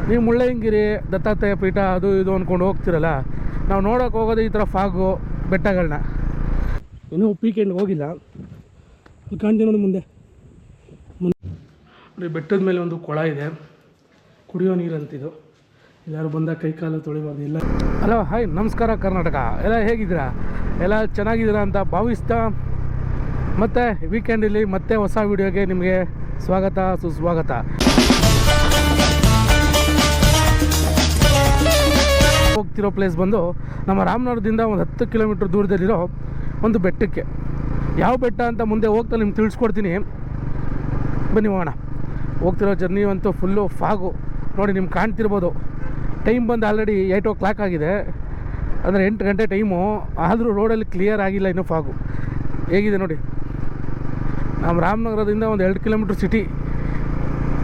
ನೀವು ಮುಳ್ಳಯ್ಯನಗಿರಿ ದತ್ತಾತ್ರೇಯ ಪೀಠ ಅದು ಇದು ಅಂದ್ಕೊಂಡು ಹೋಗ್ತಿರಲ್ಲ, ನಾವು ನೋಡೋಕೆ ಹೋಗೋದು ಈ ಥರ ಫಾಗು ಬೆಟ್ಟಗಳನ್ನ. ಇನ್ನೂ ಪೀಕೆಂಡ್ಗೆ ಹೋಗಿಲ್ಲ. ಇಲ್ಲಿ ಕಾಣ್ತೀವಿ ನೋಡಿ ಮುಂದೆ ನೋಡಿ, ಬೆಟ್ಟದ ಮೇಲೆ ಒಂದು ಕೊಳ ಇದೆ, ಕುಡಿಯೋ ನೀರಂತಿದು. ಎಲ್ಲರೂ ಬಂದಾಗ ಕೈ ಕಾಲು ತೊಳಿಬಾರ್ದು. ಇಲ್ಲ ಹಲೋ ಹಾಯ್ ನಮಸ್ಕಾರ ಕರ್ನಾಟಕ, ಎಲ್ಲ ಹೇಗಿದ್ದೀರಾ? ಎಲ್ಲ ಚೆನ್ನಾಗಿದ್ದೀರಾ ಅಂತ ಭಾವಿಸ್ತಾ ಮತ್ತು ವೀಕೆಂಡಲ್ಲಿ ಮತ್ತೆ ಹೊಸ ವೀಡಿಯೋಗೆ ನಿಮಗೆ ಸ್ವಾಗತ ಸುಸ್ವಾಗತ. ಹೋಗ್ತಿರೋ ಪ್ಲೇಸ್ ಬಂದು ನಮ್ಮ ರಾಮನಗರದಿಂದ ಒಂದು 10 ಕಿಲೋಮೀಟ್ರ್ ದೂರದಲ್ಲಿರೋ ಒಂದು ಬೆಟ್ಟಕ್ಕೆ. ಯಾವ ಬೆಟ್ಟ ಅಂತ ಮುಂದೆ ಹೋಗ್ತಾ ನಿಮ್ಗೆ ತಿಳಿಸ್ಕೊಡ್ತೀನಿ, ಬನ್ನಿ ಹೋಗೋಣ. ಹೋಗ್ತಿರೋ ಜರ್ನಿ ಅಂತೂ ಫುಲ್ಲು ಫಾಗು ನೋಡಿ, ನಿಮ್ಗೆ ಕಾಣ್ತಿರ್ಬೋದು. ಟೈಮ್ ಬಂದು ಆಲ್ರೆಡಿ 8 o'clock ಆಗಿದೆ, ಅಂದರೆ 8 ಗಂಟೆ ಟೈಮು. ಆದರೂ ರೋಡಲ್ಲಿ ಕ್ಲಿಯರ್ ಆಗಿಲ್ಲ ಇನ್ನೂ ಫಾಗು. ಹೇಗಿದೆ ನೋಡಿ, ನಮ್ಮ ರಾಮನಗರದಿಂದ ಒಂದು 2 ಕಿಲೋಮೀಟ್ರ್ ಸಿಟಿ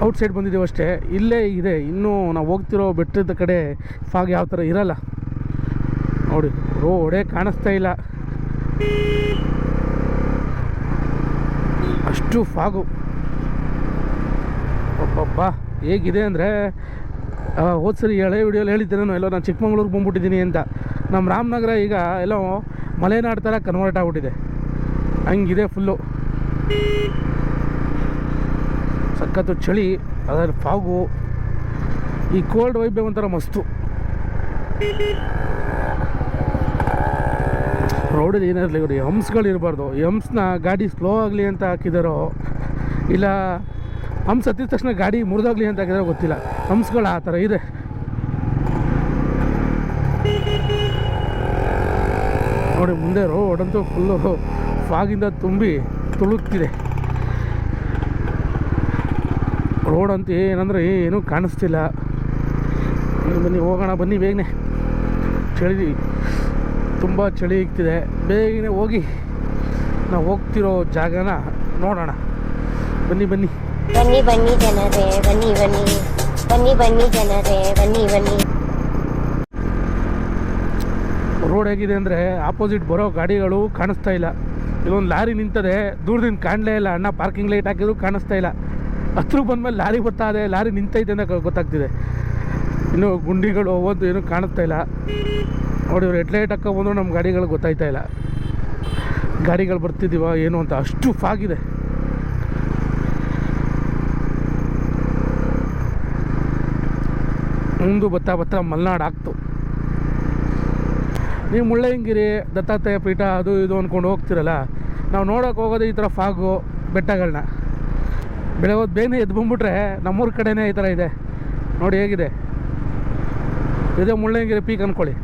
ಔಟ್ಸೈಡ್ ಬಂದಿದ್ದೀವಿ ಅಷ್ಟೇ. ಇಲ್ಲೇ ಇದೆ, ಇನ್ನೂ ನಾವು ಹೋಗ್ತಿರೋ ಬೆಟ್ಟದ ಕಡೆ ಫಾಗ್ ಯಾವ ಥರ ಇರಲ್ಲ ನೋಡಿ. ರೋಡೇ ಕಾಣಿಸ್ತಾ ಇಲ್ಲ, ಅಷ್ಟು ಫಾಗು. ಒಬ್ಬಬ್ಬ ಹೇಗಿದೆ ಅಂದರೆ, ಹೋದ ಸರಿ ಹಳೆ ವಿಡಿಯೋಲಿ ಹೇಳಿದ್ದೆ ನಾನು ಚಿಕ್ಕಮಂಗ್ಳೂರಿಗೆ ಬಂದ್ಬಿಟ್ಟಿದ್ದೀನಿ ಅಂತ. ನಮ್ಮ ರಾಮನಗರ ಈಗ ಎಲ್ಲೋ ಮಲೆನಾಡು ಥರ ಕನ್ವರ್ಟ್ ಆಗಿಬಿಟ್ಟಿದೆ, ಹಂಗಿದೆ ಫುಲ್ಲು. ಸಖತ್ತು ಚಳಿ, ಅದರ ಫಾಗು, ಈ ಕೋಲ್ಡ್ ವೈಬೇ ಒಂಥರ ಮಸ್ತು. ರೋಡಲ್ಲಿ ಏನಿರಲಿ ನೋಡಿ, ಹಂಪ್ಸ್ಗಳಿರಬಾರ್ದು. ಹಂಪ್ಸ್ನ ಗಾಡಿ ಸ್ಲೋ ಆಗಲಿ ಅಂತ ಹಾಕಿದಾರೋ, ಇಲ್ಲ ಹಂಪ್ಸ್ ಹತ್ತಿದ ತಕ್ಷಣ ಗಾಡಿ ಮುರಿದೋಗ್ಲಿ ಅಂತ ಹಾಕಿದಾರೋ ಗೊತ್ತಿಲ್ಲ. ಹಂಪ್ಸ್ಗಳು ಆ ಥರ ಇದೆ. ನೋಡಿ ಮುಂದೆ ರೋಡಂತೂ ಫುಲ್ಲು ಫಾಗಿಂದ ತುಂಬಿ ತುಳುಕ್ತಿದೆ. ರೋಡ್ ಅಂತ ಏನಂದರೆ ಏನೂ ಕಾಣಿಸ್ತಿಲ್ಲ. ಬನ್ನಿ ಹೋಗೋಣ, ಬನ್ನಿ ಬೇಗನೆ. ಚಳಿ, ತುಂಬ ಚಳಿ ಇಕ್ತಿದೆ. ಬೇಗನೆ ಹೋಗಿ ನಾವು ಹೋಗ್ತಿರೋ ಜಾಗನ ನೋಡೋಣ. ಬನ್ನಿ ಬನ್ನಿ ಬನ್ನಿ ಬನ್ನಿ ಜನರೇ, ಬನ್ನಿ ಬನ್ನಿ ಬನ್ನಿ ಬನ್ನಿ ಜನರೇ, ಬನ್ನಿ ಬನ್ನಿ. ರೋಡ್ ಹೇಗಿದೆ ಅಂದರೆ, ಆಪೋಸಿಟ್ ಬರೋ ಗಾಡಿಗಳು ಕಾಣಿಸ್ತಾ ಇಲ್ಲ. ಇಲ್ಲೊಂದು ಲಾರಿ ನಿಂತದೆ, ದೂರದಿಂದ ಕಾಣಲೇ ಇಲ್ಲ. ಅಣ್ಣ ಪಾರ್ಕಿಂಗ್ ಲೈಟ್ ಹಾಕಿದ್ರು ಕಾಣಿಸ್ತಾ ಇಲ್ಲ. ಹತ್ರಕ್ಕೆ ಬಂದಮೇಲೆ ಲಾರಿ ಬರ್ತಾ ಇದೆ, ಲಾರಿ ನಿಂತೈತೆ ಅಂತ ಗೊತ್ತಾಗ್ತಿದೆ. ಇನ್ನು ಗುಂಡಿಗಳು ಹೋಗೋದು ಏನೂ ಕಾಣಿಸ್ತಾ ಇಲ್ಲ ನೋಡಿ. ಇವ್ರು ಹೆಡ್ಲೈಟ್ ಹಾಕೋ ಬಂದರೂ ನಮ್ಮ ಗಾಡಿಗಳು ಗೊತ್ತಾಯ್ತಾ ಇಲ್ಲ, ಗಾಡಿಗಳು ಬರ್ತಿದ್ದೀವ ಏನು ಅಂತ. ಅಷ್ಟು ಫಾಗಿದೆ. ಮುಂದೆ ಬತ್ತಾ ಮಲೆನಾಡು ಆಗ್ತು. ನೀವು ಮುಳ್ಳಯ್ಯನಗಿರಿ ದತ್ತಾತ್ರೇಯ ಪೀಠ ಅದು ಇದು ಅಂದ್ಕೊಂಡು ಹೋಗ್ತಿರಲ್ಲ, ನಾವು ನೋಡೋಕೆ ಹೋಗೋದು ಈ ಥರ ಫಾಗು ಬೆಟ್ಟಗಳನ್ನ. ಬೆಳಗ್ಗೆ ಬೇಗನೆ ಎದ್ದು ಬಂದ್ಬಿಟ್ರೆ ನಮ್ಮೂರ ಕಡೆನೇ ಈ ಥರ ಇದೆ ನೋಡಿ. ಹೇಗಿದೆ ಇದೇ ಮುಳ್ಳಯ್ಯನಗಿರಿ ಪೀಕ್ ಅಂದ್ಕೊಳ್ಳಿ.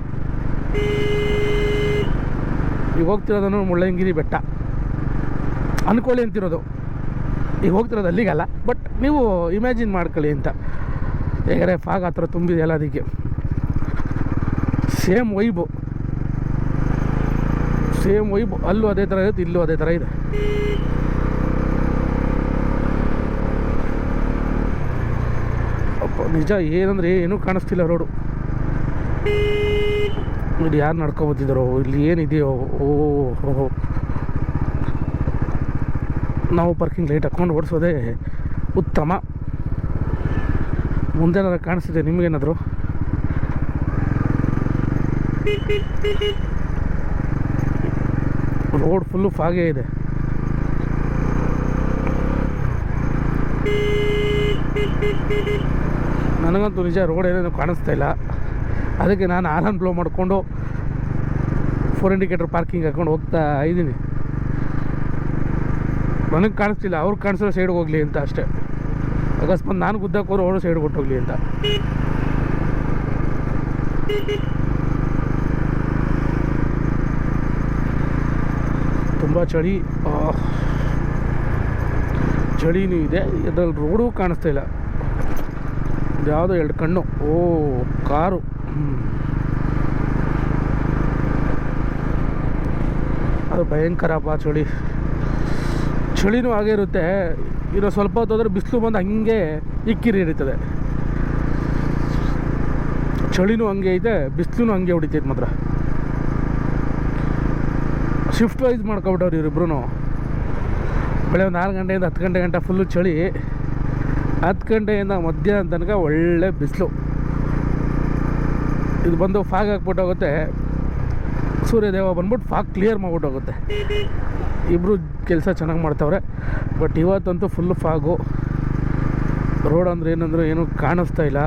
ಈಗ ಹೋಗ್ತಿರೋದನ್ನು ಮುಳ್ಳಯ್ಯನಗಿರಿ ಬೆಟ್ಟ ಅಂದ್ಕೊಳ್ಳಿ ಅಂತಿರೋದು. ಈಗ ಹೋಗ್ತಿರೋದು ಅಲ್ಲಿಗಲ್ಲ, ಬಟ್ ನೀವು ಇಮ್ಯಾಜಿನ್ ಮಾಡ್ಕೊಳ್ಳಿ ಅಂತ. ಹೇಗಾರೆ ಫಾಗ್ ಆ ಥರ ತುಂಬಿದೆಯಲ್ಲ, ಅದಕ್ಕೆ ಸೇಮ್ ವೈಬು ಅಲ್ಲೂ ಅದೇ ಥರ ಇರುತ್ತೆ, ಇಲ್ಲೂ ಅದೇ ಥರ ಇದೆ. ಅಪ್ಪ ನಿಜ ಏನಂದರೆ ಏನೂ ಕಾಣಿಸ್ತಿಲ್ಲ ರೋಡು. ಇಲ್ಲಿ ಯಾರು ನಡ್ಕೊಬತ್ತಿದ್ದಾರೋ, ಇಲ್ಲಿ ಏನಿದೆಯೋ. ಓಹೋ, ನಾವು ಪಾರ್ಕಿಂಗ್ ಲೈಟ್ ಹಾಕ್ಕೊಂಡು ಓಡಿಸೋದೇ ಉತ್ತಮ. ಮುಂದೇನಾದ್ರು ಕಾಣಿಸ್ತಿದೆ ನಿಮಗೇನಾದರೂ? ರೋಡ್ ಫುಲ್ಲು ಫಾಗೇ ಇದೆ. ನನಗಂತೂ ನಿಜ ರೋಡ್ ಏನೇನು ಕಾಣಿಸ್ತಾ ಇಲ್ಲ. ಅದಕ್ಕೆ ನಾನು ಆರನ್ ಬ್ಲೋ ಮಾಡಿಕೊಂಡು 4 ಇಂಡಿಕೇಟರ್ ಪಾರ್ಕಿಂಗ್ ಹಾಕ್ಕೊಂಡು ಹೋಗ್ತಾ ಇದ್ದೀನಿ. ನನಗೆ ಕಾಣಿಸ್ತಿಲ್ಲ, ಅವ್ರಿಗೆ ಕಾಣಿಸೋ ಸೈಡ್ಗೆ ಹೋಗಲಿ ಅಂತ ಅಷ್ಟೇ. ಅಕಸ್ಮಾತ್ ನಾನು ಗುದ್ದಕ್ಕೆ ಹೋದ್ರೆ ಅವರು ಸೈಡ್ ಕೊಟ್ಟೋಗ್ಲಿ ಅಂತ. ತುಂಬ ಚಳಿನೂ ಇದೆ, ಇದರಲ್ಲಿ ರೋಡು ಕಾಣಿಸ್ತಾ ಇಲ್ಲ. ಯಾವುದೋ 2 ಕಣ್ಣು. ಕಾರು. ಅದು ಭಯಂಕರಪ್ಪ ಚಳಿನೂ ಹಾಗೆ ಇರುತ್ತೆ. ಇನ್ನು ಸ್ವಲ್ಪ ಹೊತ್ತು ಹೋದರೆ ಬಿಸಿಲು ಬಂದು ಹಂಗೆ ಇಕ್ಕಿರಿ ಹಿಡಿತದೆ. ಚಳಿನೂ ಹಂಗೆ ಐತೆ, ಬಿಸಿಲು ಹಂಗೆ ಹೊಡಿತೈತೆ ಮಾತ್ರ. ಶಿಫ್ಟ್ ವೈಸ್ ಮಾಡ್ಕೊಬಿಟ್ಟವ್ರು ಇವರಿಬ್ರು. ಬೆಳೆ ಒಂದು 6 ಗಂಟೆಯಿಂದ 10 ಗಂಟೆ ಫುಲ್ಲು ಚಳಿ, 10 ಗಂಟೆಯಿಂದ ಮಧ್ಯಾಹ್ನ ತನಕ ಒಳ್ಳೆ ಬಿಸಿಲು. ಇದು ಬಂದು ಫಾಗ್ ಹಾಕ್ಬಿಟ್ಟು ಹೋಗುತ್ತೆ, ಸೂರ್ಯದೇವ ಬಂದ್ಬಿಟ್ಟು ಫಾಗ್ ಕ್ಲಿಯರ್ ಮಾಡ್ಬಿಟ್ಟು ಹೋಗುತ್ತೆ. ಇಬ್ಬರು ಕೆಲಸ ಚೆನ್ನಾಗಿ ಮಾಡ್ತಾವ್ರೆ. ಬಟ್ ಇವತ್ತಂತೂ ಫುಲ್ಲು ಫಾಗು. ರೋಡ್ ಅಂದರೆ ಏನಂದ್ರೆ ಏನೂ ಕಾಣಿಸ್ತಾ ಇಲ್ಲ.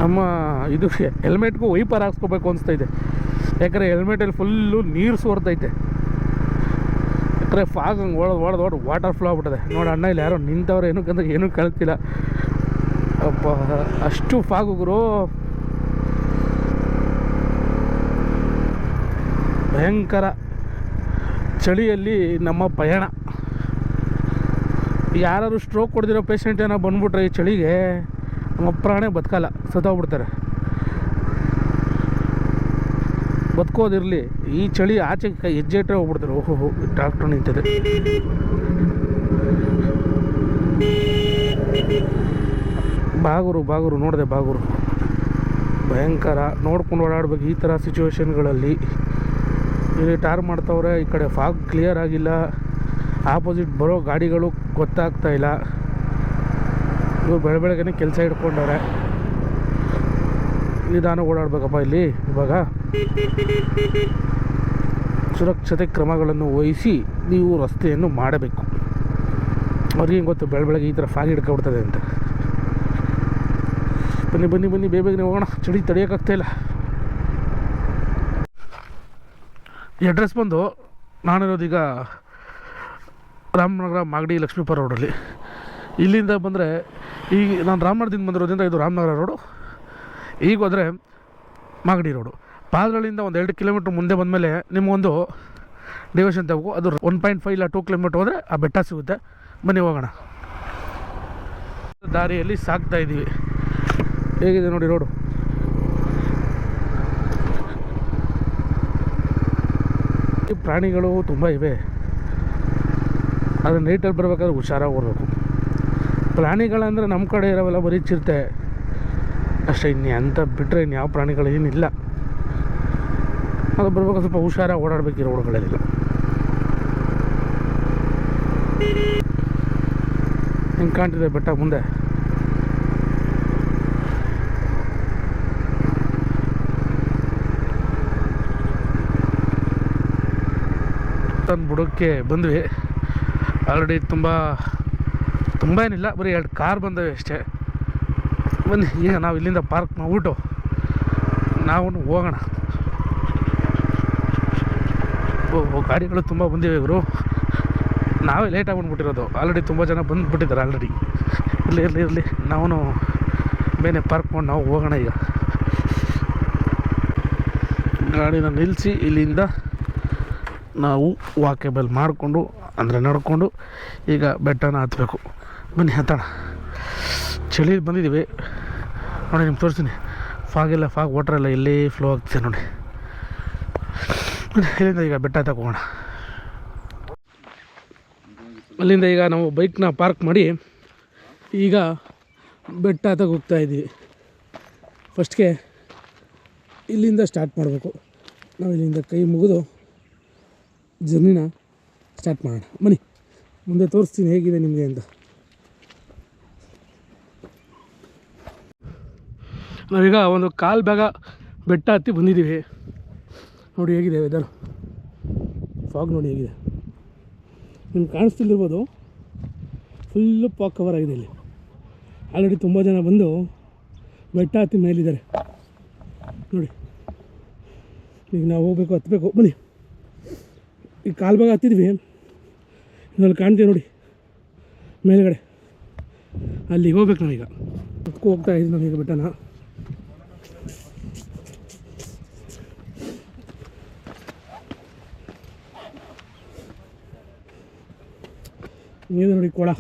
ನಮ್ಮ ಇದು ಹೆಲ್ಮೆಟ್ಗೂ ವೈಪರ್ ಹಾಕ್ಸ್ಕೋಬೇಕು ಅನಿಸ್ತಾ ಇದೆ. ಯಾಕಂದರೆ ಹೆಲ್ಮೆಟಲ್ಲಿ ಫುಲ್ಲು ನೀರು ಸೋರ್ತೈತೆ. ಯಾಕಂದರೆ ಫಾಗ್ ಹಂಗೆ ಓಡೋದು ವಾಟರ್ ಫ್ಲೋ ಆಗ್ಬಿಟ್ಟಿದೆ. ನೋಡಿ ಅಣ್ಣ ಇಲ್ಲಿ ಯಾರೋ ನಿಂತವ್ರೆ, ಏನಕ್ಕಂದ್ರೆ ಏನೂ ಕಾಣ್ತಿಲ್ಲ. ಅಪ್ಪ ಅಷ್ಟು ಫಾಗು ಗುರು, ಭಯಂಕರ ಚಳಿಯಲ್ಲಿ ನಮ್ಮ ಪಯಣ. ಯಾರು ಸ್ಟ್ರೋಕ್ ಹೊಡೆದಿರೋ ಪೇಷಂಟ್ ಏನೋ ಬಂದ್ಬಿಟ್ರೆ ಈ ಚಳಿಗೆ ನಮ್ಮ ಪ್ರಾಣೇ ಬದುಕಲ್ಲ, ಸತ್ತೋಗ್ಬಿಡ್ತಾರೆ. ಬದುಕೋದಿರಲಿ, ಈ ಚಳಿ ಆಚೆ ಹೆಜ್ಜೆ ಇಟ್ಟರೆ ಹೋಗ್ಬಿಡ್ತಾರೆ. ಓಹೋ ಡಾಕ್ಟ್ರು ನಿಂತಿದೆ. ಬಾಗುರು ನೋಡಿದೆ, ಬಾಗುರು ಭಯಂಕರ. ನೋಡ್ಕೊಂಡು ಓಡಾಡ್ಬೇಕು ಈ ಥರ ಸಿಚುವೇಶನ್ಗಳಲ್ಲಿ. ಇಲ್ಲಿ ಟಾರ್ ಮಾಡ್ತವ್ರೆ, ಈ ಕಡೆ ಫಾಗ್ ಕ್ಲಿಯರ್ ಆಗಿಲ್ಲ, ಆಪೋಸಿಟ್ ಬರೋ ಗಾಡಿಗಳು ಗೊತ್ತಾಗ್ತಾ ಇಲ್ಲ. ಇವ್ರು ಬೆಳಗ್ಗೆನೇ ಕೆಲಸ ಇಟ್ಕೊಂಡವ್ರೆ. ನಿಧಾನ ಓಡಾಡಬೇಕಪ್ಪ ಇಲ್ಲಿ. ಇವಾಗ ಸುರಕ್ಷತೆ ಕ್ರಮಗಳನ್ನು ವಹಿಸಿ ನೀವು ರಸ್ತೆಯನ್ನು ಮಾಡಬೇಕು. ಅವ್ರಿಗೆ ಗೊತ್ತು ಬೆಳಗ್ಗೆ ಈ ಥರ ಫಾಗ್ ಹಿಡ್ಕೊಬಿಡ್ತದೆ ಅಂತ. ಬನ್ನಿ ಬೇಗನೆ ಹೋಗೋಣ, ಚಳಿ ತಡೆಯೋಕ್ಕಾಗ್ತಾಯಿಲ್ಲ. ಈ ಅಡ್ರೆಸ್ ಬಂದು ನಾನಿರೋದೀಗ ರಾಮನಗರ ಮಾಗಡಿ ಲಕ್ಷ್ಮೀಪುರ ರೋಡಲ್ಲಿ. ಇಲ್ಲಿಂದ ಬಂದರೆ ಈಗ ನಾನು ರಾಮನಗರದಿಂದ ಬಂದಿರೋದ್ರಿಂದ ಇದು ರಾಮನಗರ ರೋಡು. ಈಗ ಹೋದರೆ ಮಾಗಡಿ ರೋಡು. ಪಾದರಳ್ಳಿಯಿಂದ ಒಂದು 2 ಕಿಲೋಮೀಟ್ರ್ ಮುಂದೆ ಬಂದಮೇಲೆ ನಿಮಗೊಂದು ಡಿವಿಷನ್ ತಗೋ. ಅದು 1.5 ಇಲ್ಲ 2 ಕಿಲೋಮೀಟ್ರ್ ಹೋದರೆ ಆ ಬೆಟ್ಟ ಸಿಗುತ್ತೆ. ಬನ್ನಿ ಹೋಗೋಣ. ದಾರಿಯಲ್ಲಿ ಸಾಗ್ತಾ ಇದ್ದೀವಿ. ಹೇಗಿದೆ ನೋಡಿ ರೋಡು. ಪ್ರಾಣಿಗಳು ತುಂಬ ಇವೆ. ಆದರೆ ನೈಟಲ್ಲಿ ಬರಬೇಕಾದ್ರೆ ಹುಷಾರಾಗಿ ಹೋಗ್ಬೇಕು. ಪ್ರಾಣಿಗಳಂದರೆ ನಮ್ಮ ಕಡೆ ಇರೋವೆಲ್ಲ ಬರೀ ಚಿರತೆ ಅಷ್ಟೇ, ಇನ್ನು ಅಂತ ಬಿಟ್ಟರೆ ಇನ್ಯಾವ ಪ್ರಾಣಿಗಳು ಏನಿಲ್ಲ. ಅದು ಬರ್ಬೇಕಾದ್ರೆ ಸ್ವಲ್ಪ ಹುಷಾರಾಗಿ ಓಡಾಡಬೇಕು ಈ ರೋಡ್ಗಳಲ್ಲೆಲ್ಲ. ಹಿಂಗೆ ಕಾಣ್ತಿದೆ ಬೆಟ್ಟ ಮುಂದೆ. ತಂದು ಬುಡಕ್ಕೆ ಬಂದ್ವಿ. ಆಲ್ರೆಡಿ ತುಂಬ ಏನಿಲ್ಲ, ಬರೀ 2 ಕಾರ್ ಬಂದವೆ ಅಷ್ಟೇ. ಬನ್ನಿ ಈಗ ನಾವು ಇಲ್ಲಿಂದ ಪಾರ್ಕ್ ಮಾಡ್ಬಿಟ್ಟು ನಾವು ಹೋಗೋಣ. ಗಾಡಿಗಳು ತುಂಬ ಬಂದಿವೆ ಇವರು. ನಾವೇ ಲೇಟಾಗಿ ಬಂದುಬಿಟ್ಟಿರೋದು. ಆಲ್ರೆಡಿ ತುಂಬ ಜನ ಬಂದುಬಿಟ್ಟಿದ್ದಾರೆ ಆಲ್ರೆಡಿ. ಇರಲಿ ನಾವು ಬೇನೆ ಪಾರ್ಕ್ ಮಾಡಿ ನಾವು ಹೋಗೋಣ. ಈಗ ಗಾಡಿನ ನಿಲ್ಲಿಸಿ ಇಲ್ಲಿಂದ ನಾವು ವಾಕೇಬಲ್ ಮಾಡಿಕೊಂಡು ಅಂದರೆ ನಡ್ಕೊಂಡು ಈಗ ಬೆಟ್ಟನ ಹತ್ತಬೇಕು. ಬನ್ನಿ ಹತ್ತೋಣ. ಚಳಿ ಬಂದಿದ್ದೀವಿ ನೋಡಿ, ನಿಮ್ಗೆ ತೋರಿಸ್ತೀನಿ. ಫಾಗ್ ವಾಟ್ರೆಲ್ಲ ಎಲ್ಲಿ ಫ್ಲೋ ಆಗ್ತಿದೆ ನೋಡಿ. ಇಲ್ಲಿಂದ ಈಗ ಬೆಟ್ಟ ಹತ್ತಕ್ಕೆ ಹೋಗೋಣ. ಅಲ್ಲಿಂದ ಈಗ ನಾವು ಬೈಕ್ನ ಪಾರ್ಕ್ ಮಾಡಿ ಈಗ ಬೆಟ್ಟ ಹತ್ತಕ್ಕೆ ಹೋಗ್ತಾಯಿದ್ದೀವಿ. ಫಸ್ಟ್ಗೆ ಇಲ್ಲಿಂದ ಸ್ಟಾರ್ಟ್ ಮಾಡಬೇಕು. ನಾವು ಇಲ್ಲಿಂದ ಕೈ ಮುಗಿದು ಜರ್ನಿನ ಸ್ಟಾರ್ಟ್ ಮಾಡೋಣ. ಬನ್ನಿ ಮುಂದೆ ತೋರಿಸ್ತೀನಿ ಹೇಗಿದೆ ನಿಮಗೆ ಅಂತ. ನಾವೀಗ ಒಂದು 1/4 ಭಾಗ ಬೆಟ್ಟ ಹತ್ತಿ ಬಂದಿದ್ದೀವಿ. ನೋಡಿ ಹೇಗಿದೆ ವೆದರ್, ಫಾಗ್ ನೋಡಿ ಹೇಗಿದೆ. ನಿಮ್ಗೆ ಕಾಣಿಸ್ತಿಲ್ದಿರ್ಬೋದು, ಫುಲ್ಲು ಫಾಗ್ ಕವರ್ ಆಗಿದೆ ಇಲ್ಲಿ. ಆಲ್ರೆಡಿ ತುಂಬ ಜನ ಬಂದು ಬೆಟ್ಟ ಹತ್ತಿ ಮೇಲಿದ್ದಾರೆ ನೋಡಿ. ಈಗ ನಾವು ಹೋಗ್ಬೇಕು, ಹತ್ತಬೇಕು. ಬನ್ನಿ ಈಗ 1/4 ಭಾಗ ಹತ್ತಿದ್ವಿ. ಇನ್ನಲ್ಲಿ ಕಾಣ್ತೀವಿ ನೋಡಿ ಮೇಲ್ಗಡೆ, ಅಲ್ಲಿಗೆ ಹೋಗ್ಬೇಕು ನಾವೀಗ. ಹೋಗ್ತಾ ಇದ್ದೀವಿ ನಾವೀಗ ಬೆಟ್ಟನ. ನೀರು ನೋಡಿ ಕೊಳ.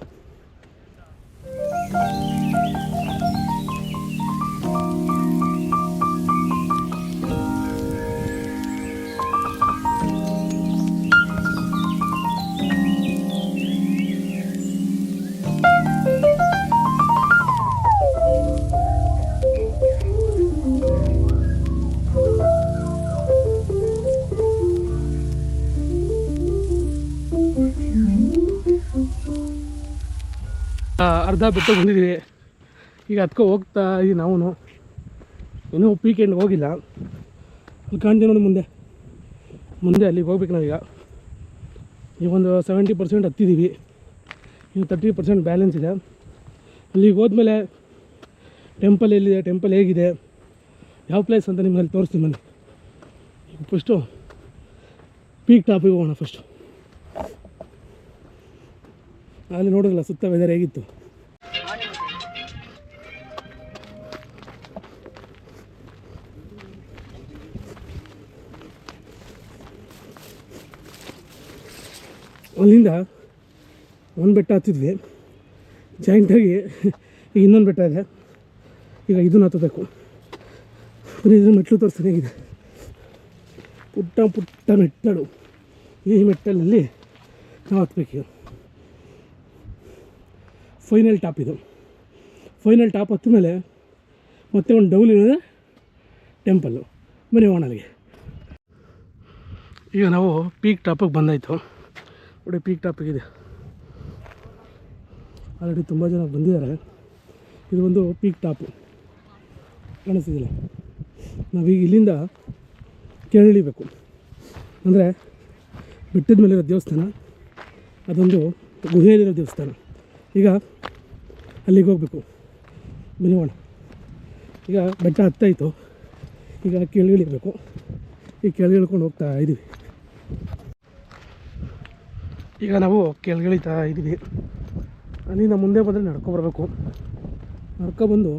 ಅರ್ಧ ಬಿಟ್ಟು ಬಂದಿದ್ದೀವಿ. ಈಗ ಅದಕ್ಕೂ ಹೋಗ್ತಾ ಇದ್ದೀವಿ ನಾವು. ಇನ್ನೂ ಪೀಕ್ ಎಂಡ್ ಹೋಗಿಲ್ಲ. ಅಲ್ಲಿ ಕಾಣ್ತೀವಿ ನೋಡಿ ಮುಂದೆ ಅಲ್ಲಿಗೆ ಹೋಗ್ಬೇಕು ನಾವೀಗ. ಈಗ ಒಂದು 70% ಹತ್ತಿದ್ದೀವಿ. ಇನ್ನು 30% ಬ್ಯಾಲೆನ್ಸ್ ಇದೆ. ಅಲ್ಲಿಗೆ ಹೋದ್ಮೇಲೆ ಟೆಂಪಲ್ ಎಲ್ಲಿದೆ, ಟೆಂಪಲ್ ಹೇಗಿದೆ, ಯಾವ ಪ್ಲೇಸ್ ಅಂತ ನಿಮ್ಗೆ ಅಲ್ಲಿ ತೋರಿಸ್ತೀನಿ ಬನ್ನಿ. ಈಗ ಫಸ್ಟು ಪೀಕ್ ಟಾಪಿಗೆ ಹೋಗೋಣ. ಫಸ್ಟು ಅಲ್ಲಿ ನೋಡಿದ್ರಲ್ಲ ಸುತ್ತ ವೆದರ್ ಹೇಗಿತ್ತು. ಅಲ್ಲಿಂದ ಒಂದು ಬೆಟ್ಟ ಹತ್ತಿದ್ವಿ ಜಾಯಿಂಟಾಗಿ. ಈಗ ಇನ್ನೊಂದು ಬೆಟ್ಟ ಇದೆ. ಈಗ ಇದನ್ನು ಹತ್ತಬೇಕು. ಇದ್ರ ಮೆಟ್ಟಲು ತೋರಿಸ್ತಾನೆ ಹೇಗಿದೆ. ಪುಟ್ಟ ಮೆಟ್ಟಲು. ಈ ಮೆಟ್ಟಲಲ್ಲಿ ನಾವು ಹತ್ತಬೇಕು. ಫೈನಲ್ ಟಾಪ್ ಇದು. ಫೈನಲ್ ಟಾಪ್ ಹತ್ತ ಮೇಲೆ ಮತ್ತೆ ಒಂದು ಡೌಲ್ ಇರೋದೆ ಟೆಂಪಲ್ಲು. ಬನ್ನಿ ಹೋಗೋಣ ಅಲ್ಲಿಗೆ. ಈಗ ನಾವು ಪೀಕ್ ಟಾಪಿಗೆ ಬಂದಾಯಿತು ನೋಡಿ. ಪೀಕ್ ಟಾಪಿಗಿದೆ. ಆಲ್ರೆಡಿ ತುಂಬ ಜನ ಬಂದಿದ್ದಾರೆ. ಇದು ಒಂದು ಪೀಕ್ ಟಾಪು ಕಾಣಿಸ್ತಿದ್ದಿಲ್ಲ. ನಾವೀಗ ಇಲ್ಲಿಂದ ಕೆಳಗಿಳಿಬೇಕು. ಅಂದರೆ ಬೆಟ್ಟದ ಮೇಲಿರೋ ದೇವಸ್ಥಾನ, ಅದೊಂದು ಗುಹೆಯಲ್ಲಿರೋ ದೇವಸ್ಥಾನ. ಈಗ ಅಲ್ಲಿಗೆ ಹೋಗಬೇಕು. ಬನ್ನಿ ಹೋಗೋಣ. ಈಗ ಬೆಟ್ಟ ಹತ್ತಾಯಿತು. ಈಗ ಕೆಳಗಿಳಿಬೇಕು. ಈಗ ಕೆಳಗಿಳ್ಕೊಂಡು ಹೋಗ್ತಾ ಇದ್ದೀವಿ. ಈಗ ನಾವು ಕೆಳಗಿಳಿತಾ ಇದ್ದೀವಿ. ಅಲ್ಲಿಂದ ಮುಂದೆ ಬಂದರೆ ನಡ್ಕೊಬರ್ಬೇಕು. ನಡ್ಕೊಬಂದು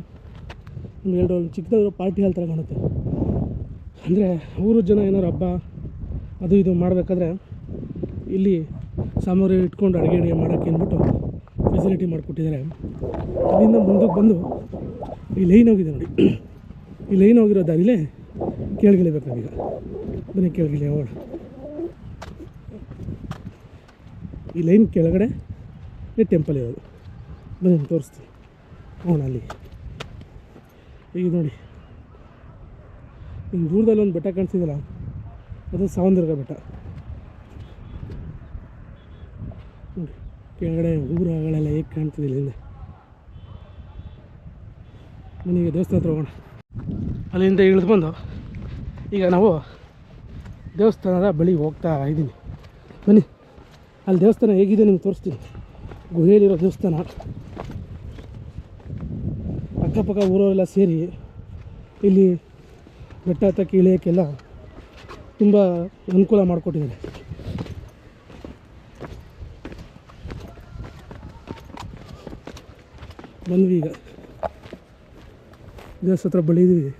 ಒಂದು ಚಿಕ್ಕದಾಗಿರೋ ಪಾರ್ಟಿ ಹಾಲ್ ಥರ ಕಾಣುತ್ತೆ. ಅಂದರೆ ಊರು ಜನ ಏನಾರು ಹಬ್ಬ ಅದು ಇದು ಮಾಡಬೇಕಾದ್ರೆ ಇಲ್ಲಿ ಸಾಮಗ್ರಿ ಇಟ್ಕೊಂಡು ಅಡುಗೆ ಮಾಡೋಕ್ಕೆ ಅಂದ್ಬಿಟ್ಟು ಫೆಸಿಲಿಟಿ ಮಾಡಿಕೊಟ್ಟಿದ್ದಾರೆ. ಅಲ್ಲಿಂದ ಮುಂದಕ್ಕೆ ಬಂದು ಈ ಲೈನ್ ಹೋಗಿದೆ ನೋಡಿ. ಈ ಲೈನ್ ಹೋಗಿರೋ ದಾರಿಲೇ ಕೆಳಗಿಳಿಬೇಕು ನಾವೀಗ. ಬನ್ನಿ ಕೆಳಗಿಳಿ ಹೋಗೋಣ. ಈ ಲೈನ್ ಕೆಳಗಡೆ ಟೆಂಪಲ್ ಇರೋದು. ಬನ್ನಿ ತೋರಿಸ್ತೀನಿ ಹೋಗೋಣ ಅಲ್ಲಿ. ಈಗ ನೋಡಿ ಹಿಂಗೆ ದೂರದಲ್ಲಿ ಒಂದು ಬೆಟ್ಟ ಕಾಣಿಸ್ತಿದಲ್ಲ, ಅದು ಸಾವಂದುರ್ಗ ಬೆಟ್ಟ ನೋಡಿ. ಕೆಳಗಡೆ ಊರುಗಳೆಲ್ಲ ಹೇಗೆ ಕಾಣ್ತಿದ್ದಿಲ್ಲ ಹಿಂದೆ. ಮನೆಗೆ ದೇವಸ್ಥಾನ ಹತ್ರ ಹೋಗೋಣ. ಅಲ್ಲಿಂದ ಇಳಿದು ಬಂದು ಈಗ ನಾವು ದೇವಸ್ಥಾನದ ಬಳಿ ಹೋಗ್ತಾ ಇದ್ದೀನಿ. ಬನ್ನಿ ಅಲ್ಲಿ ದೇವಸ್ಥಾನ ಹೇಗಿದೆ ನಿಮ್ಗೆ ತೋರಿಸ್ತೀನಿ. ಗುಹೆಯಲ್ಲಿರೋ ದೇವಸ್ಥಾನ. ಅಕ್ಕಪಕ್ಕ ಊರವರೆಲ್ಲ ಸೇರಿ ಇಲ್ಲಿ ಬೆಟ್ಟ ಹತ್ತಕ್ಕೆ ಇಳಿಯೋಕ್ಕೆಲ್ಲ ತುಂಬ ಅನುಕೂಲ ಮಾಡಿಕೊಟ್ಟಿದ್ದಾರೆ. ಬಂದ್ವಿ ಈಗ ದೇವಸ್ಥಾನ ಹತ್ರ ಬಳಿ ಇದ್ದೀವಿ.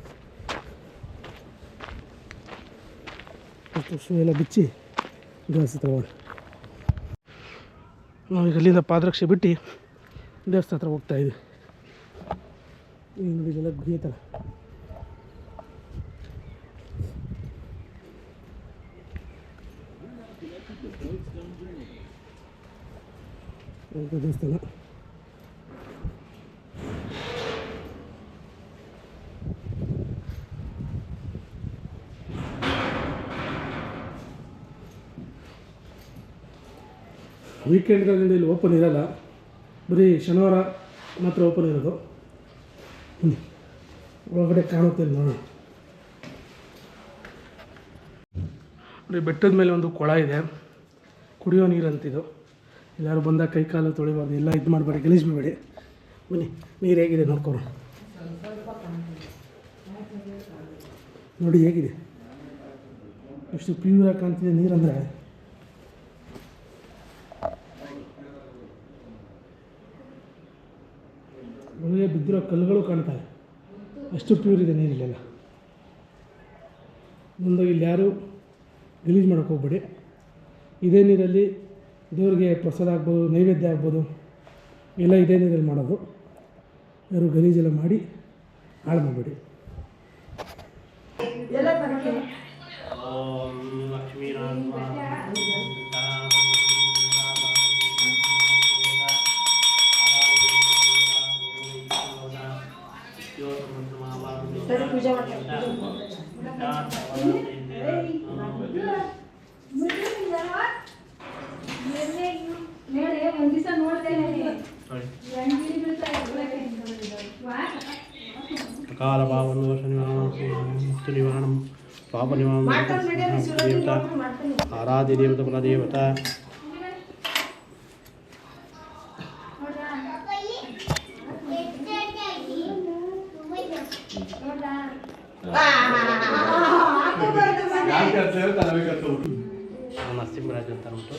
ಶೂ ಎಲ್ಲ ಬಿಚ್ಚಿ ದೇವಸ್ಥಾನ ಹತ್ರ ಹೋಗೋಣ. ನಾವೀಗ ಅಲ್ಲಿಂದ ಪಾದರಕ್ಷೆ ಬಿಟ್ಟು ದೇವಸ್ಥಾನ ಹತ್ರ ಹೋಗ್ತಾಯಿದ್ವಿ. ಈಗ ಇದೆಲ್ಲ ಗುಹೆ ಥರ. ದೇವಸ್ಥಾನ ವೀಕೆಂಡ್ಗಳಿಂದ ಇಲ್ಲಿ ಓಪನ್ ಇರಲ್ಲ. ಬರೀ ಶನಿವಾರ ಮಾತ್ರ ಓಪನ್ ಇರೋದು. ಒಳಗಡೆ ಕಾಣುತ್ತೆ ನೋಡೋಣ. ನೋಡಿ ಬೆಟ್ಟದ ಮೇಲೆ ಒಂದು ಕೊಳ ಇದೆ. ಕುಡಿಯೋ ನೀರು ಅಂತಿದ್ದು. ಎಲ್ಲರೂ ಬಂದಾಗ ಕೈ ಕಾಲು ತೊಳಿಬಾರ್ದು, ಎಲ್ಲ ಇದು ಮಾಡಬೇಡಿ, ಗಲೀಜು ಮಾಡಬೇಡಿ. ಬನ್ನಿ ನೀರು ಹೇಗಿದೆ ನೋಡ್ಕೊಳ್ಳೋಣ. ನೋಡಿ ಹೇಗಿದೆ, ಎಷ್ಟು ಪ್ಯೂರಾಗಿ ಕಾಣ್ತಿದೆ ನೀರಂದರೆ. ಒಳಗೆ ಬಿದ್ದಿರೋ ಕಲ್ಲುಗಳು ಕಾಣ್ತವೆ, ಅಷ್ಟು ಪ್ಯೂರ್ ಇದೆ ನೀರಿಲ್ಲೆಲ್ಲ. ಮುಂದೆ ಇಲ್ಲಿ ಯಾರು ಗಲೀಜು ಮಾಡೋಕ್ಕೆ ಹೋಗ್ಬೇಡಿ. ಇದೇ ನೀರಲ್ಲಿ ದೇವ್ರಿಗೆ ಪ್ರಸಾದ ಆಗ್ಬೋದು, ನೈವೇದ್ಯ ಆಗ್ಬೋದು, ಎಲ್ಲ ಇದೇ ನೀರಲ್ಲಿ ಮಾಡೋದು. ಯಾರು ಗಲೀಜೆಲ್ಲ ಮಾಡಿ ಹಾಳು ಮಾಡಬೇಡಿ. ಪೂಜೆ ಮಾಡ್ತಾರೆ. ಮುಕ್ತಿ ನಿವಾರಣಂ ಪಾಪ ನಿವಾರಣಂ ದೇವತಾ ಆರಾಧ್ಯ ದೇವತಾ ಕುಲದೇವತಾ ನರಸಿಂಹರಾಜ್ ಅಂತ ಅಂದ್ಬಿಟ್ಟು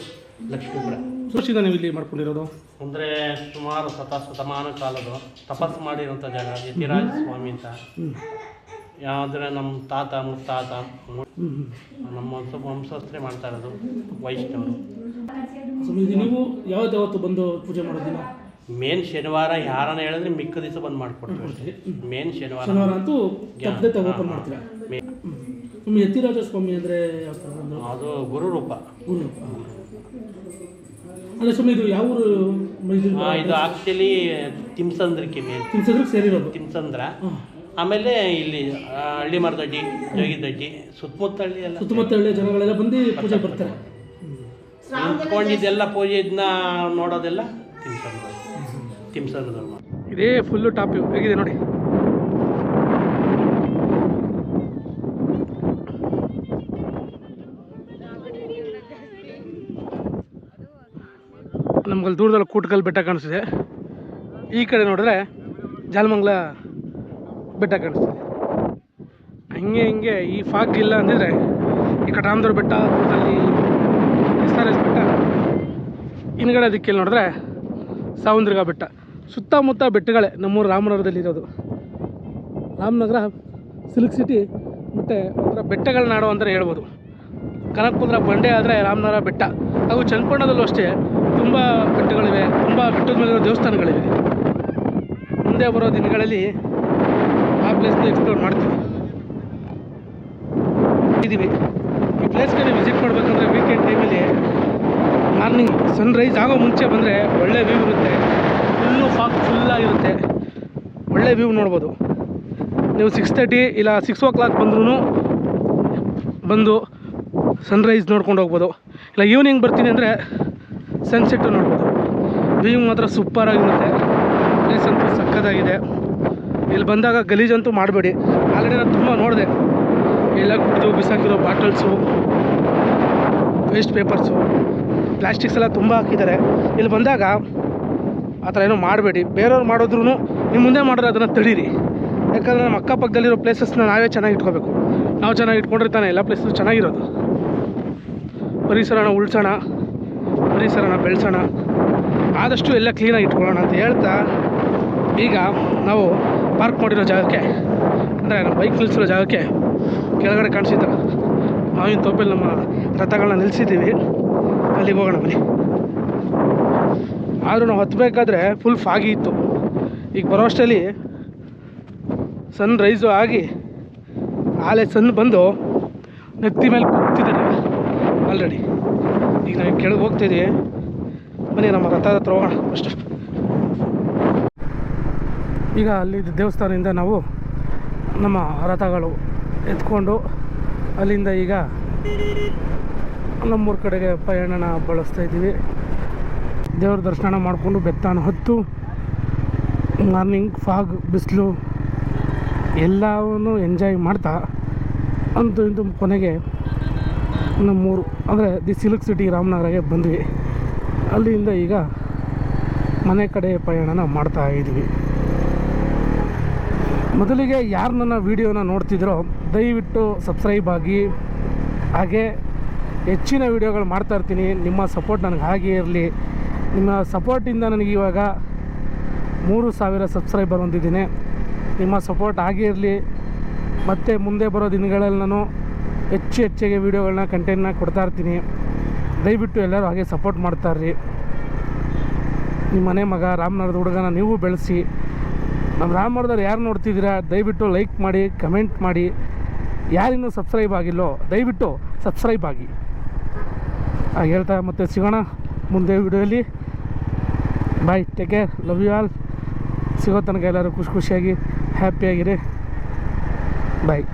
ಲಕ್ಷ್ಮೀಪುರ. ಸೂಚಿತ ನೀವು ಇಲ್ಲಿ ಮಾಡ್ಕೊಂಡಿರೋದು ಅಂದರೆ ಸುಮಾರು ಶತಮಾನ ಕಾಲದ ತಪಸ್ಸು ಮಾಡಿರೋಂಥ ಜಾಗ ಯತಿರಾಜ ಸ್ವಾಮಿ ಅಂತ. ಯಾವುದ್ರೆ ನಮ್ಮ ತಾತ ಮುತ್ತಾತ ನಮ್ಮ ವಂಶಸ್ಥರೇ ಮಾಡ್ತಾ ಇರೋದು ವೈಷ್ಣವರು. ಸ್ವಾಮೀಜಿ ನೀವು ಯಾವತ್ತು ಬಂದು ಪೂಜೆ ಮಾಡೋದಿಲ್ಲ? ಮೇನ್ ಶನಿವಾರ ಯಾರನ್ನ ಹೇಳಿದ್ರೆ ಮಿಕ್ಕ ದಿವಸ ಬಂದು ಮಾಡಿಕೊಡ್ತೀವಿ. ಮೇನ್ ಶನಿವಾರ ಅಂತೂ ಓಪನ್ ಮಾಡ್ತೀರಾ? ನಿಮ್ಮ ಯತಿರಾಜ ಸ್ವಾಮಿ ಅಂದರೆ ಅದು ಗುರು ರೂಪ. ಅಲ್ಲ ಸ್ವಾಮಿ, ಇದು ಯಾವ ಊರು? ಇದು ಆಕ್ಚುಲಿ ತಿಮ್ಸಂದ್ರಕ್ಕೆ ಮೇನ್ ಸೇರಿರೋದು ತಿಮ್ಸಂದ್ರ. ಆಮೇಲೆ ಇಲ್ಲಿ ಹಳ್ಳಿ ಮರದಡ್ಡಿ, ಜೋಗಿದಡ್ಡಿ, ಸುತ್ತಮುತ್ತ ಹಳ್ಳಿ ಎಲ್ಲ ಸುತ್ತಮುತ್ತ ಹಳ್ಳಿ ಜನಗಳೆಲ್ಲ ಬಂದು ಪೂಜೆ ಬರ್ತಾರೆ. ನಿಂತ್ಕೊಂಡಿದ್ದೆಲ್ಲ ಪೂಜೆ ಇದನ್ನ ನೋಡೋದೆಲ್ಲ ತಿಮ್ಸಂದ್ರ. ಇದೇ ಫುಲ್ಲು ಟಾಪ್ ವ್ಯೂ ಹೇಗಿದೆ ನೋಡಿ. ನಮ್ಗಲ್ಲಿ ದೂರದಲ್ಲಿ ಕೂಟ್ಕಲ್ ಬೆಟ್ಟ ಕಾಣಿಸ್ತಿದೆ. ಈ ಕಡೆ ನೋಡಿದ್ರೆ ಜಾಲಮಂಗಲ ಬೆಟ್ಟ ಕಾಣಿಸ್ತಿದೆ. ಹಿಂಗೆ ಈ ಫಾಗ್ ಇಲ್ಲ ಅಂದಿದ್ರೆ ಈ ಕಡೆ ರಾಮದೇವ್ರ ಬೆಟ್ಟ, ದೂರದಲ್ಲಿ SRS ಬೆಟ್ಟ, ಹಿಂದ್ಗಡೆ ದಿಕ್ಕಲ್ಲಿ ನೋಡಿದ್ರೆ ಸಾವಂದ್ರಿಗ ಬೆಟ್ಟ. ಸುತ್ತಮುತ್ತ ಬೆಟ್ಟಗಳೇ ನಮ್ಮೂರು ರಾಮನಗರದಲ್ಲಿರೋದು. ರಾಮನಗರ ಸಿಲ್ಕ್ ಸಿಟಿ ಮತ್ತು ಒಂಥರ ಬೆಟ್ಟಗಳ ನಾಡು ಅಂತಲೇ ಹೇಳ್ಬೋದು. ಕನಕಪುರ ಬಂಡೆ ಆದರೆ ರಾಮನಗರ ಬೆಟ್ಟ, ಹಾಗೂ ಚನ್ನಪಟ್ಟಣದಲ್ಲೂ ಅಷ್ಟೇ ತುಂಬ ಬೆಟ್ಟಗಳಿವೆ, ತುಂಬ ಬೆಟ್ಟದ ಮೇಲಿರೋ ದೇವಸ್ಥಾನಗಳಿವೆ. ಮುಂದೆ ಬರೋ ದಿನಗಳಲ್ಲಿ ಆ ಪ್ಲೇಸ್ನ ಎಕ್ಸ್ಪ್ಲೋರ್ ಮಾಡ್ತೀವಿ. ಈ ಪ್ಲೇಸ್ಗೆ ವಿಸಿಟ್ ಮಾಡಬೇಕಂದ್ರೆ ವೀಕೆಂಡ್ ಟೈಮಲ್ಲಿ ಮಾರ್ನಿಂಗ್ ಸನ್ರೈಸ್ ಆಗೋ ಮುಂಚೆ ಬಂದರೆ ಒಳ್ಳೆ ವ್ಯೂ ಇರುತ್ತೆ. ಫುಲ್ಲು ಫಾಗ್ ಫುಲ್ಲಾಗಿರುತ್ತೆ, ಒಳ್ಳೆ ವ್ಯೂ ನೋಡ್ಬೋದು. ನೀವು 6:30 ಇಲ್ಲ 6 o'clock ಬಂದು ಸನ್ರೈಸ್ ನೋಡ್ಕೊಂಡು ಹೋಗ್ಬೋದು. ಇಲ್ಲ ಈವ್ನಿಂಗ್ ಬರ್ತೀನಿ ಅಂದರೆ ಸನ್ಸೆಟ್ಟು ನೋಡ್ಬೋದು. ವ್ಯೂ ಮಾತ್ರ ಸೂಪರಾಗಿರುತ್ತೆ. ಪ್ಲೇಸ್ ಅಂತೂ ಸಕ್ಕತ್ತಾಗಿದೆ. ಇಲ್ಲಿ ಬಂದಾಗ ಗಲೀಜಂತೂ ಮಾಡಬೇಡಿ. ಆಲ್ರೆಡಿ ನಾನು ತುಂಬ ನೋಡಿದೆ, ಎಲ್ಲ ಕುಡಿದು ಬಿಸಾಕಿರೋ ಬಾಟಲ್ಸು, ವೇಸ್ಟ್ ಪೇಪರ್ಸು, ಪ್ಲಾಸ್ಟಿಕ್ಸ್ ಎಲ್ಲ ತುಂಬ ಹಾಕಿದ್ದಾರೆ. ಇಲ್ಲಿ ಬಂದಾಗ ಆ ಥರ ಏನೂ ಮಾಡಬೇಡಿ. ಬೇರೆಯವ್ರು ಮಾಡಿದ್ರೂ ನಿಮ್ಮ ಮುಂದೆ ಮಾಡಿದ್ರೆ ಅದನ್ನು ತಡೀರಿ. ಯಾಕಂದರೆ ನಮ್ಮ ಅಕ್ಕಪಕ್ಕದಲ್ಲಿರೋ ಪ್ಲೇಸಸ್ನ ನಾವೇ ಚೆನ್ನಾಗಿ ಇಟ್ಕೋಬೇಕು. ನಾವು ಚೆನ್ನಾಗಿ ಇಟ್ಕೊಂಡ್ರೆ ತಾನೇ ಎಲ್ಲ ಪ್ಲೇಸು ಚೆನ್ನಾಗಿರೋದು. ಪರಿಸರನ ಉಳಿಸೋಣ, ಪರಿಸರನ ಬೆಳೆಸೋಣ, ಆದಷ್ಟು ಎಲ್ಲ ಕ್ಲೀನಾಗಿ ಇಟ್ಕೊಳ್ಳೋಣ ಅಂತ ಹೇಳ್ತಾ, ಈಗ ನಾವು ಪಾರ್ಕ್ ಮಾಡಿರೋ ಜಾಗಕ್ಕೆ, ಅಂದರೆ ನಮ್ಮ ಬೈಕ್ ನಿಲ್ಲಿಸಿರೋ ಜಾಗಕ್ಕೆ ಕೆಳಗಡೆ ಕಾಣಿಸಿದ್ದ ಮಾವಿನ ತೋಪಲ್ಲಿ ನಮ್ಮ ರಥಗಳನ್ನ ನಿಲ್ಲಿಸಿದ್ದೀವಿ. ಅಲ್ಲಿಗೆ ಹೋಗೋಣ ಬನ್ನಿ. ಆದರೂ ನಾವು ಹತ್ತಬೇಕಾದ್ರೆ ಫುಲ್ ಫಾಗಿ ಇತ್ತು. ಈಗ ಬರೋ ಅಷ್ಟರಲ್ಲಿ ಸನ್ರೈಸು ಆಗಿ ಆಲೆ ಸನ್ ಬಂದು ನೆತ್ತಿ ಮೇಲೆ ಕೂಗ್ತಿದ್ದಾರೆ ಆಲ್ರೆಡಿ. ಈಗ ನಾವು ಕೆಳಗೆ ಹೋಗ್ತಾಯಿದ್ದೀವಿ. ಬನ್ನಿ ನಮ್ಮ ರಥದ ಹತ್ರ ಹೋಗೋಣ ಫಸ್ಟ್. ಈಗ ಅಲ್ಲಿ ದೇವಸ್ಥಾನದಿಂದ ನಾವು ನಮ್ಮ ರಥಗಳು ಎತ್ಕೊಂಡು ಅಲ್ಲಿಂದ ಈಗ ನಮ್ಮೂರ ಕಡೆಗೆ ಪಯಣನ ಬಳಸ್ತಾ ಇದ್ದೀವಿ. ದೇವ್ರ ದರ್ಶನ ಮಾಡಿಕೊಂಡು ಬೆಟ್ಟನ ಹತ್ತು ಮಾರ್ನಿಂಗ್ ಫಾಗ್ ಬಿಸಿಲು ಎಲ್ಲವನ್ನೂ ಎಂಜಾಯ್ ಮಾಡ್ತಾ ಅಂತೂ ಇಂದು ಕೊನೆಗೆ ನಮ್ಮೂರು ಅಂದರೆ ದಿ ಸಿಲ್ಕ್ ಸಿಟಿ ರಾಮನಗರಗೆ ಬಂದ್ವಿ. ಅಲ್ಲಿಂದ ಈಗ ಮನೆ ಕಡೆ ಪಯಣನ ಮಾಡ್ತಾ ಇದ್ದೀವಿ. ಮೊದಲಿಗೆ ಯಾರು ನನ್ನ ವೀಡಿಯೋನ ನೋಡ್ತಿದ್ರೋ ದಯವಿಟ್ಟು ಸಬ್ಸ್ಕ್ರೈಬ್ ಆಗಿ, ಹಾಗೆ ಹೆಚ್ಚಿನ ವೀಡಿಯೋಗಳು ಮಾಡ್ತಾಯಿರ್ತೀನಿ. ನಿಮ್ಮ ಸಪೋರ್ಟ್ ನನಗೆ ಹಾಗೆ ಇರಲಿ. ನಿಮ್ಮ ಸಪೋರ್ಟಿಂದ ನನಗೆ ಇವಾಗ 3000 ಸಬ್ಸ್ಕ್ರೈಬರ್ ಹೊಂದಿದ್ದೀನಿ. ನಿಮ್ಮ ಸಪೋರ್ಟ್ ಹಾಗೆ ಇರಲಿ. ಮತ್ತು ಮುಂದೆ ಬರೋ ದಿನಗಳಲ್ಲಿ ನಾನು ಹೆಚ್ಚಿಗೆ ವೀಡಿಯೋಗಳನ್ನ ಕಂಟೆಂಟ್ನ ಕೊಡ್ತಾಯಿರ್ತೀನಿ. ದಯವಿಟ್ಟು ಎಲ್ಲರೂ ಹಾಗೆ ಸಪೋರ್ಟ್ ಮಾಡ್ತಾರ್ರಿ. ನಿಮ್ಮ ಮನೆ ಮಗ ರಾಮನಗರದ ಹುಡುಗನ ನೀವು ಬೆಳೆಸಿ. ನಮ್ಮ ರಾಮನಗರದವ್ರು ಯಾರು ನೋಡ್ತಿದ್ದೀರಾ ದಯವಿಟ್ಟು ಲೈಕ್ ಮಾಡಿ, ಕಮೆಂಟ್ ಮಾಡಿ. ಯಾರಿನ್ನೂ ಸಬ್ಸ್ಕ್ರೈಬ್ ಆಗಿಲ್ಲೋ ದಯವಿಟ್ಟು ಸಬ್ಸ್ಕ್ರೈಬ್ ಆಗಿ. ಹೇಳ್ತಾ ಮತ್ತೆ ಸಿಗೋಣ ಮುಂದೆ ವಿಡಿಯೋಲಿ. Bye, take care, love you all. ಸಿಗೋ ತನಕ ಎಲ್ಲರೂ ಖುಷಿಯಾಗಿ ಹ್ಯಾಪಿಯಾಗಿರಿ. ಬಾಯ್.